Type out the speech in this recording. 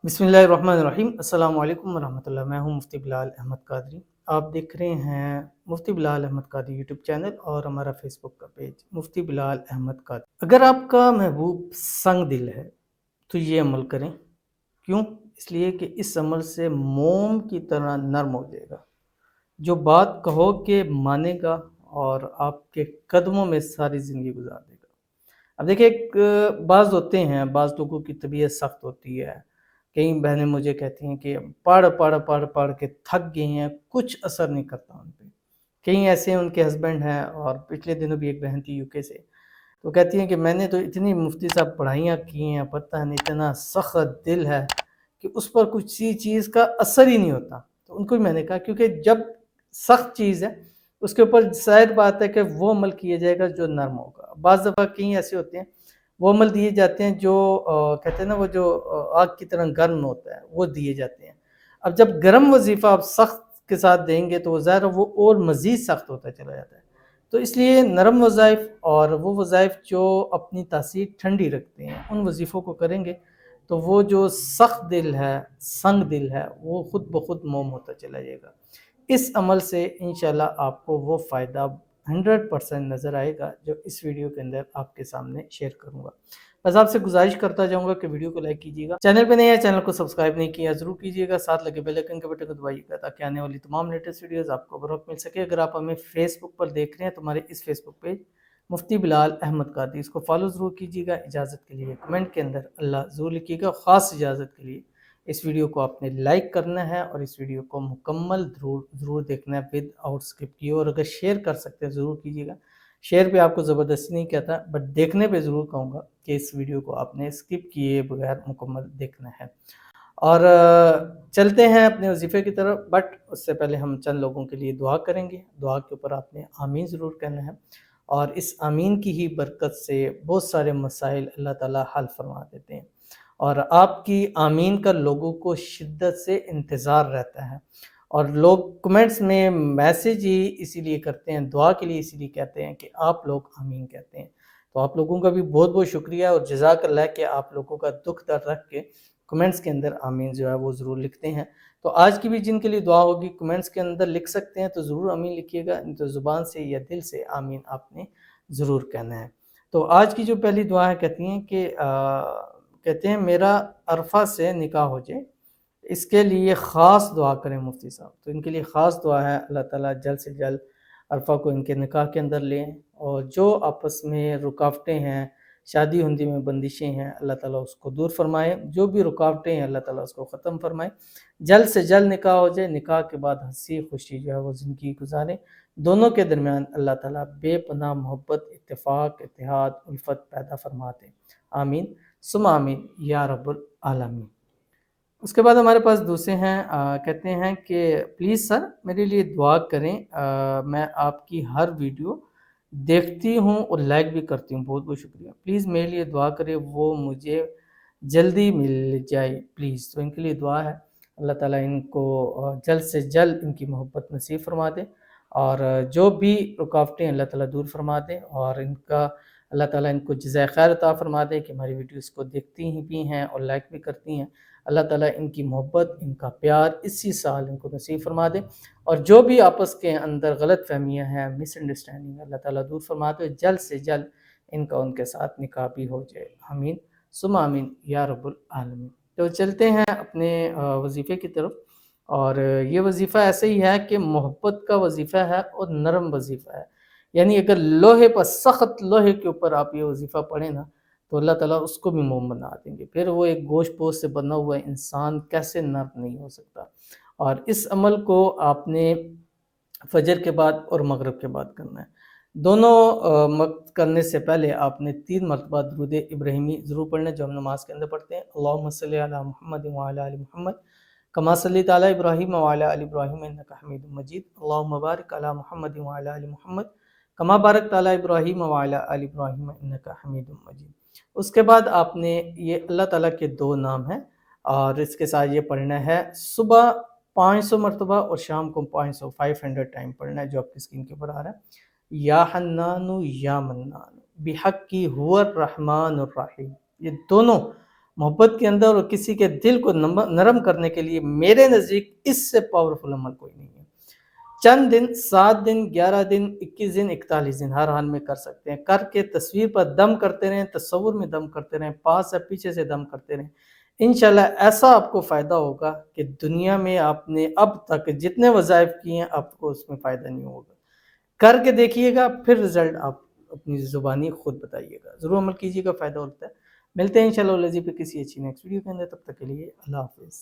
बिस्मिल्लाहिर्रहमानिर्रहीम। अस्सलाम वालेकुम वरहमतुल्लाह। मैं हूं मुफ्ती बिलाल अहमद कादरी। आप देख रहे हैं मुफ्ती बिलाल अहमद कादरी यूट्यूब चैनल और हमारा फेसबुक का पेज मुफ्ती बिलाल अहमद कादरी। अगर आपका महबूब संग दिल है तो ये अमल करें। क्यों? इसलिए कि इस अमल से मोम की तरह नरम हो जाएगा। जो बात कहो कि मानेगा और आपके कदमों में सारी ज़िंदगी गुजार देगा। अब देखिए, एक बाज़ होते हैं, बाज़ लोगों की तबीयत सख्त होती है। कई बहनें मुझे कहती हैं कि पढ़ के थक गई हैं, कुछ असर नहीं करता उन पे। कई ऐसे उनके हस्बैंड हैं, और पिछले दिनों भी एक बहन थी यूके से, तो कहती हैं कि मैंने तो इतनी मुफ्ती साहब पढ़ाइयाँ की हैं, पता नहीं इतना सख्त दिल है कि उस पर कुछ सी चीज़ का असर ही नहीं होता। तो उनको भी मैंने कहा, क्योंकि जब सख्त चीज़ है उसके ऊपर ज़ाहिर बात है कि वो अमल किया जाएगा जो नर्म होगा। बाज़ दफ़ा कई ऐसे होते हैं, वो अमल दिए जाते हैं जो कहते हैं ना, वो जो आग की तरह गर्म होता है, वो दिए जाते हैं। अब जब गर्म वजीफ़ा आप सख्त के साथ देंगे तो ज़ाहिर है वो और मज़ीद सख्त होता चला जाता है। तो इसलिए नरम वज़ाइफ़ और वो वज़ाइफ़ जो अपनी तासीर ठंडी रखते हैं, उन वज़ीफ़ों को करेंगे तो वो जो सख्त दिल है, संग दिल है, वो ख़ुद ब ख़ुद मोम होता चला जाएगा। इस अमल से इंशाल्लाह आपको वो फ़ायदा 100% नज़र आएगा जो इस वीडियो के अंदर आपके सामने शेयर करूँगा। बस आपसे गुज़ारिश करता जाऊँगा कि वीडियो को लाइक कीजिएगा, चैनल पे नए हैं चैनल को सब्सक्राइब नहीं किया ज़रूर कीजिएगा, साथ लगे बेल आइकन के बटन को दबाइएगा ताकि आने वाली तमाम लेटेस्ट वीडियोज़ आपको बर वक्त मिल सके। अगर आप हमें फेसबुक पर देख रहे हैं तो हमारे इस फेसबुक पेज मुफ्ती बिलाल अहमद कादरी, इसको फॉलो ज़रूर कीजिएगा। इजाज़त के लिए कमेंट के अंदर अल्लाह ज़रूर लिखिएगा। ख़ास इजाज़त के लिए इस वीडियो को आपने लाइक करना है और इस वीडियो को मुकम्मल ज़रूर देखना है विदाउट स्किप किए, और अगर शेयर कर सकते हैं ज़रूर कीजिएगा। शेयर पे आपको ज़बरदस्ती नहीं कहता, बट देखने पे ज़रूर कहूँगा कि इस वीडियो को आपने स्किप किए बगैर मुकम्मल देखना है। और चलते हैं अपने वजीफ़े की तरफ, बट उससे पहले हम चंद लोगों के लिए दुआ करेंगे। दुआ के ऊपर आपने आमीन ज़रूर कहना है, और इस आमीन की ही बरकत से बहुत सारे मसाइल अल्लाह ताला हल फरमा देते हैं, और आपकी आमीन का लोगों को शिद्दत से इंतज़ार रहता है। और लोग कमेंट्स में मैसेज ही इसीलिए करते हैं, दुआ के लिए इसीलिए कहते हैं कि आप लोग आमीन कहते हैं। तो आप लोगों का भी बहुत बहुत शुक्रिया, और जज़ाकल्लाह कि आप लोगों का दुख दर्द रख के कमेंट्स के अंदर आमीन जो है वो ज़रूर लिखते हैं। तो आज की भी जिनके लिए दुआ होगी कमेंट्स के अंदर लिख सकते हैं, तो ज़रूर आमीन लिखिएगा, नहीं तो ज़ुबान से या दिल से आमीन आपने ज़रूर कहना है। तो आज की जो पहली दुआ है, कहती हैं कि कहते हैं मेरा अरफा से निकाह हो जाए, इसके लिए ख़ास दुआ करें मुफ्ती साहब। तो इनके लिए ख़ास दुआ है, अल्लाह ताला जल्द से जल्द अरफा को इनके निकाह के अंदर लें, और जो आपस में रुकावटें हैं, शादी हुंदी में बंदिशें हैं, अल्लाह ताला उसको दूर फरमाए। जो भी रुकावटें हैं अल्लाह ताला उसको ख़त्म फरमाए। जल्द से जल्द निकाह हो जाए, निकाह के बाद हंसी खुशी जो है वो ज़िंदगी गुजारें। दोनों के दरमियान अल्लाह ताला बेपनाह मोहब्बत, इत्तेफाक, इत्तेहाद, उल्फत पैदा फरमाते। आमीन सुम्मा आमीन या रब्बुल आलमीन। उसके बाद हमारे पास दूसरे हैं, कहते हैं कि प्लीज़ सर मेरे लिए दुआ करें। मैं आपकी हर वीडियो देखती हूँ और लाइक भी करती हूँ, बहुत बहुत शुक्रिया। प्लीज़ मेरे लिए दुआ करें, वो मुझे जल्दी मिल जाए प्लीज़। तो इनके लिए दुआ है, अल्लाह ताला इनको जल्द से जल्द इनकी मोहब्बत नसीब फरमा दे, और जो भी रुकावटें अल्लाह ताला दूर फरमा दे, और इनका अल्लाह ताला इनको जज़ाए खैर अता फरमा दे कि हमारी वीडियोज़ को देखती ही भी हैं और लाइक भी करती हैं। अल्लाह ताला इनकी मोहब्बत, इनका प्यार इसी साल इनको नसीब फरमा दे, और जो भी आपस के अंदर गलत फहमियाँ हैं, मिसअंडरस्टैंडिंग, अल्लाह ताला दूर फरमा दे, जल्द से जल्द इनका उनके साथ निकाह भी हो जाए। आमीन सुम्मा आमीन या रब्बुल आलमीन। तो चलते हैं अपने वजीफ़े की तरफ, और ये वजीफ़ा ऐसे ही है कि मोहब्बत का वजीफ़ा है और नरम वजीफ़ा है। यानी अगर लोहे पर, सख्त लोहे के ऊपर आप ये वजीफ़ा पढ़ें ना, तो अल्लाह ताला उसको भी मोम बना देंगे। फिर वो एक गोश्त पोस्ट से बना हुआ इंसान कैसे नर्म नहीं हो सकता। और इस अमल को आपने फजर के बाद और मगरिब के बाद करना है। दोनों वक्त करने से पहले आपने 3 मरतबा दुरूद इब्राहिमी ज़रूर पढ़ना है, जो हम नमाज़ के अंदर पढ़ते हैं। अल्लाहुम्मा सल्लि अला मुहम्मद व अला आलि मुहम्मद कमा सल्लैता अला इब्राहीम व अला आलि इब्राहीम इन्नका हमीदुम मजीद। अल्लाहुम्मा बारिक अला मुहम्मद व अला आलि मुहम्मद कमा बारकता अला इब्राहीम व अला आलि इब्राहीम इन्नका हमीदुम मजीद। उसके बाद आपने ये अल्लाह ताला के 2 नाम हैं, और इसके साथ ये पढ़ना है सुबह 500 मरतबा और शाम को 500 टाइम पढ़ना है, जो आपकी स्क्रीन के ऊपर आ रहा है। या हन्नानु या मन्नानु बिहक्की हुवर रहमानुर रहीम। ये दोनों محبت کے اندر اور کسی کے دل کو نرم کرنے کے لیے میرے نزدیک اس سے پاورفل عمل کوئی نہیں ہے۔ چند دن، 7 دن، 11 دن، 21 دن، 41 دن ہر حال میں کر سکتے ہیں۔ کر کے تصویر پر دم کرتے رہیں، تصور میں دم کرتے رہیں، پاس سے پیچھے سے دم کرتے رہیں۔ انشاءاللہ ایسا آپ کو فائدہ ہوگا کہ دنیا میں آپ نے اب تک جتنے وظائف کیے ہیں آپ کو اس میں فائدہ نہیں ہوگا۔ کر کے دیکھیے گا، پھر رزلٹ آپ اپنی زبانی خود بتائیے گا۔ ضرور عمل کیجیے گا، فائدہ ہوتا ہے۔ ملتے ہیں انشاءاللہ الذی پہ کسی اچھی نیکسٹ ویڈیو کے اندر، تب تک کے لیے اللہ حافظ۔